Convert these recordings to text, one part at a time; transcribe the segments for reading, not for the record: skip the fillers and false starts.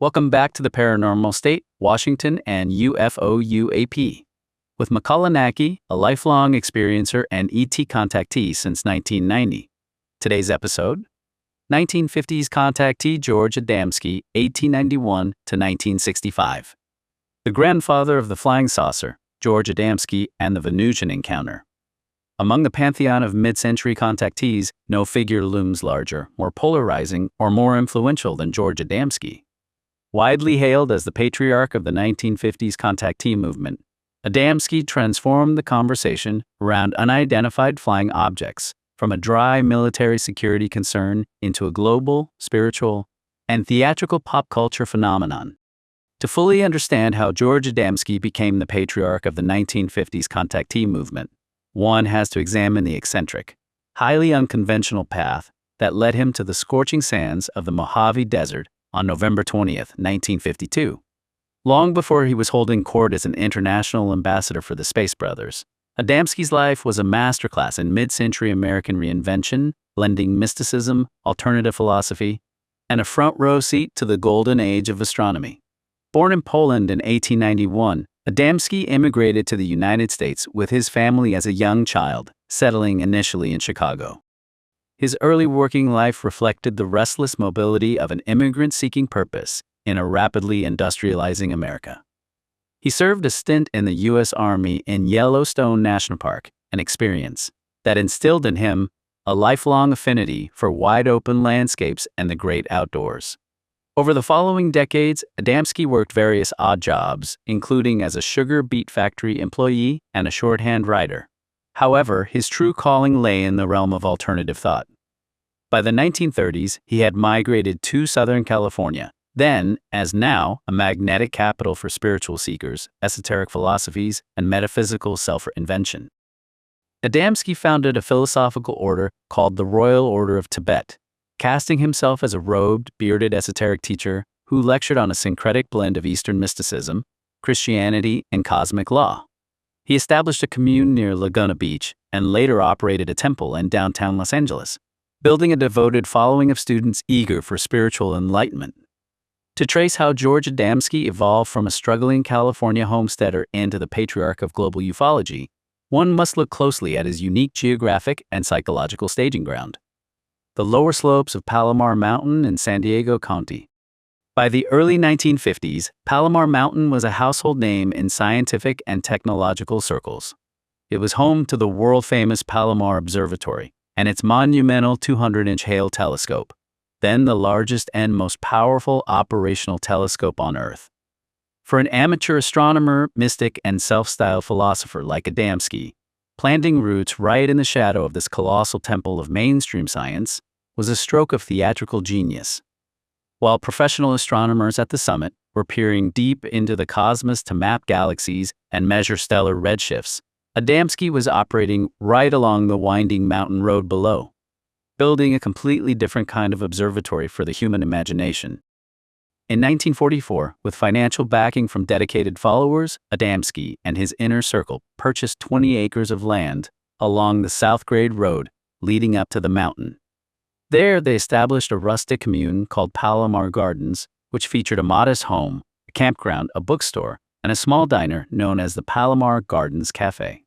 Welcome back to the Paranormal State, Washington, and UFO UAP. With Makāula Nakae, a lifelong experiencer and ET contactee since 1990. Today's episode, 1950s contactee George Adamski, 1891 to 1965. The grandfather of the flying saucer, George Adamski, and the Venusian encounter. Among the pantheon of mid-century contactees, no figure looms larger, more polarizing, or more influential than George Adamski. Widely hailed as the patriarch of the 1950s contactee movement, Adamski transformed the conversation around unidentified flying objects from a dry military security concern into a global, spiritual, and theatrical pop culture phenomenon. To fully understand how George Adamski became the patriarch of the 1950s contactee movement, one has to examine the eccentric, highly unconventional path that led him to the scorching sands of the Mojave Desert on November 20th, 1952. Long before he was holding court as an international ambassador for the Space Brothers, Adamski's life was a masterclass in mid-century American reinvention, blending mysticism, alternative philosophy, and a front-row seat to the golden age of astronomy. Born in Poland in 1891, Adamski immigrated to the United States with his family as a young child, settling initially in Chicago. His early working life reflected the restless mobility of an immigrant seeking purpose in a rapidly industrializing America. He served a stint in the U.S. Army in Yellowstone National Park, an experience that instilled in him a lifelong affinity for wide-open landscapes and the great outdoors. Over the following decades, Adamski worked various odd jobs, including as a sugar beet factory employee and a shorthand writer. However, his true calling lay in the realm of alternative thought. By the 1930s, he had migrated to Southern California, then, as now, a magnetic capital for spiritual seekers, esoteric philosophies, and metaphysical self-invention. Adamski founded a philosophical order called the Royal Order of Tibet, casting himself as a robed, bearded esoteric teacher who lectured on a syncretic blend of Eastern mysticism, Christianity, and cosmic law. He established a commune near Laguna Beach and later operated a temple in downtown Los Angeles, building a devoted following of students eager for spiritual enlightenment. To trace how George Adamski evolved from a struggling California homesteader into the patriarch of global ufology, one must look closely at his unique geographic and psychological staging ground, the lower slopes of Palomar Mountain in San Diego County. By the early 1950s, Palomar Mountain was a household name in scientific and technological circles. It was home to the world-famous Palomar Observatory and its monumental 200-inch Hale telescope, then the largest and most powerful operational telescope on Earth. For an amateur astronomer, mystic, and self-styled philosopher like Adamski, planting roots right in the shadow of this colossal temple of mainstream science was a stroke of theatrical genius. While professional astronomers at the summit were peering deep into the cosmos to map galaxies and measure stellar redshifts, Adamski was operating right along the winding mountain road below, building a completely different kind of observatory for the human imagination. In 1944, with financial backing from dedicated followers, Adamski and his inner circle purchased 20 acres of land along the South Grade Road leading up to the mountain. There, they established a rustic commune called Palomar Gardens, which featured a modest home, a campground, a bookstore, and a small diner known as the Palomar Gardens Cafe.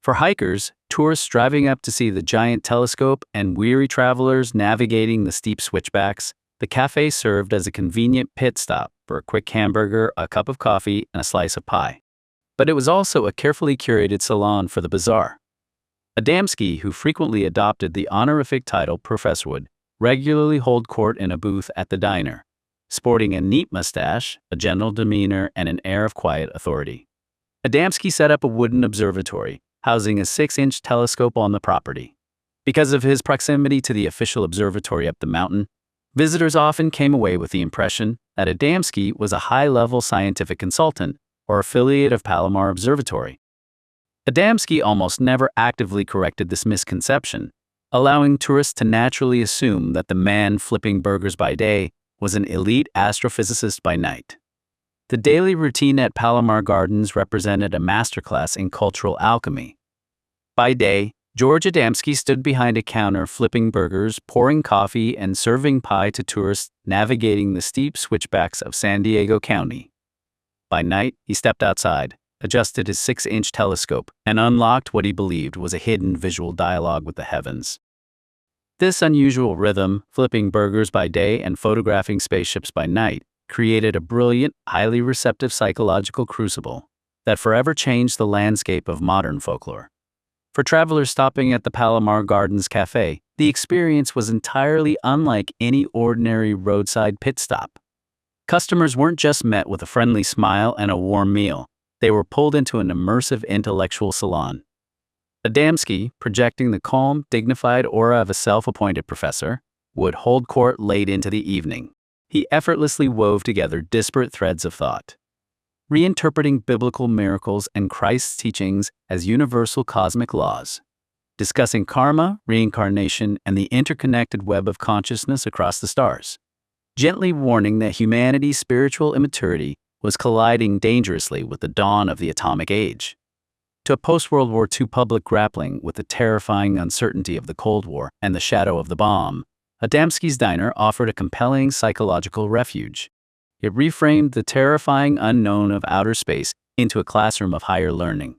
For hikers, tourists driving up to see the giant telescope, and weary travelers navigating the steep switchbacks, the cafe served as a convenient pit stop for a quick hamburger, a cup of coffee, and a slice of pie. But it was also a carefully curated salon for the bizarre. Adamski, who frequently adopted the honorific title Professor, would regularly hold court in a booth at the diner, sporting a neat mustache, a gentle demeanor, and an air of quiet authority. Adamski set up a wooden observatory, housing a 6-inch telescope on the property. Because of his proximity to the official observatory up the mountain, visitors often came away with the impression that Adamski was a high-level scientific consultant or affiliate of Palomar Observatory. Adamski almost never actively corrected this misconception, allowing tourists to naturally assume that the man flipping burgers by day was an elite astrophysicist by night. The daily routine at Palomar Gardens represented a masterclass in cultural alchemy. By day, George Adamski stood behind a counter flipping burgers, pouring coffee, and serving pie to tourists navigating the steep switchbacks of San Diego County. By night, he stepped outside, adjusted his 6-inch telescope, and unlocked what he believed was a hidden visual dialogue with the heavens. This unusual rhythm, flipping burgers by day and photographing spaceships by night, created a brilliant, highly receptive psychological crucible that forever changed the landscape of modern folklore. For travelers stopping at the Palomar Gardens Cafe, the experience was entirely unlike any ordinary roadside pit stop. Customers weren't just met with a friendly smile and a warm meal. They were pulled into an immersive intellectual salon. Adamski, projecting the calm, dignified aura of a self-appointed professor, would hold court late into the evening. He effortlessly wove together disparate threads of thought, reinterpreting biblical miracles and Christ's teachings as universal cosmic laws, discussing karma, reincarnation, and the interconnected web of consciousness across the stars, gently warning that humanity's spiritual immaturity was colliding dangerously with the dawn of the atomic age. To a post-World War II public grappling with the terrifying uncertainty of the Cold War and the shadow of the bomb, Adamski's diner offered a compelling psychological refuge. It reframed the terrifying unknown of outer space into a classroom of higher learning.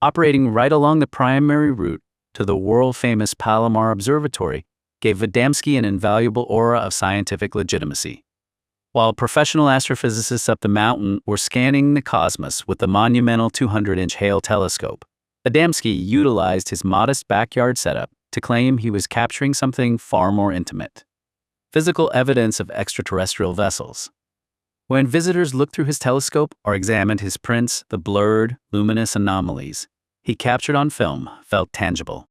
Operating right along the primary route to the world-famous Palomar Observatory gave Adamski an invaluable aura of scientific legitimacy. While professional astrophysicists up the mountain were scanning the cosmos with the monumental 200-inch Hale telescope, Adamski utilized his modest backyard setup to claim he was capturing something far more intimate: physical evidence of extraterrestrial vessels. When visitors looked through his telescope or examined his prints, the blurred, luminous anomalies he captured on film felt tangible.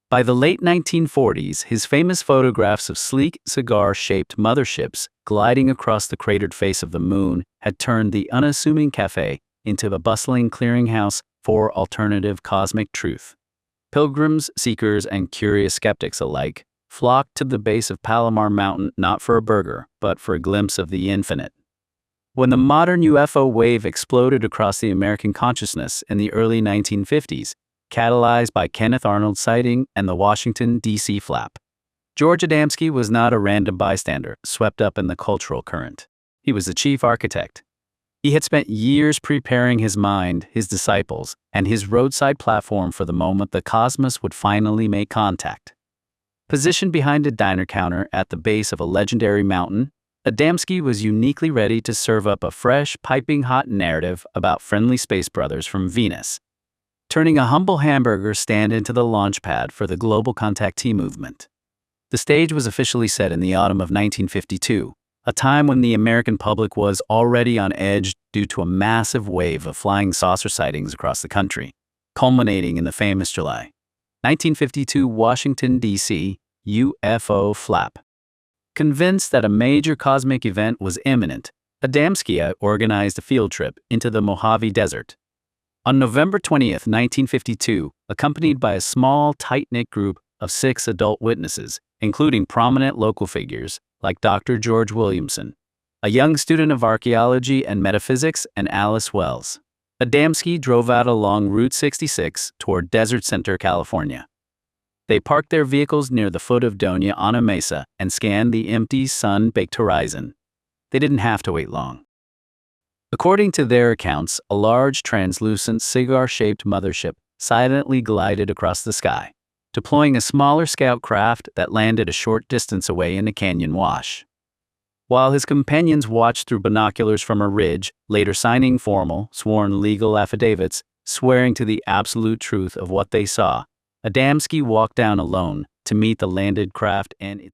By the late 1940s, his famous photographs of sleek, cigar-shaped motherships gliding across the cratered face of the moon had turned the unassuming cafe into a bustling clearinghouse for alternative cosmic truth. Pilgrims, seekers, and curious skeptics alike flocked to the base of Palomar Mountain not for a burger, but for a glimpse of the infinite. When the modern UFO wave exploded across the American consciousness in the early 1950s, catalyzed by Kenneth Arnold's sighting and the Washington, D.C. flap, George Adamski was not a random bystander swept up in the cultural current. He was the chief architect. He had spent years preparing his mind, his disciples, and his roadside platform for the moment the cosmos would finally make contact. Positioned behind a diner counter at the base of a legendary mountain, Adamski was uniquely ready to serve up a fresh, piping hot narrative about friendly space brothers from Venus, turning a humble hamburger stand into the launch pad for the global Contactee movement. The stage was officially set in the autumn of 1952, a time when the American public was already on edge due to a massive wave of flying saucer sightings across the country, culminating in the famous July 1952 Washington, D.C. UFO flap. Convinced that a major cosmic event was imminent, Adamski organized a field trip into the Mojave Desert. On November 20, 1952, accompanied by a small, tight-knit group of 6 adult witnesses, including prominent local figures like Dr. George Williamson, a young student of archaeology and metaphysics, and Alice Wells, Adamski drove out along Route 66 toward Desert Center, California. They parked their vehicles near the foot of Doña Ana Mesa and scanned the empty, sun-baked horizon. They didn't have to wait long. According to their accounts, a large, translucent, cigar-shaped mothership silently glided across the sky, deploying a smaller scout craft that landed a short distance away in a canyon wash. While his companions watched through binoculars from a ridge, later signing formal, sworn legal affidavits, swearing to the absolute truth of what they saw, Adamski walked down alone to meet the landed craft and its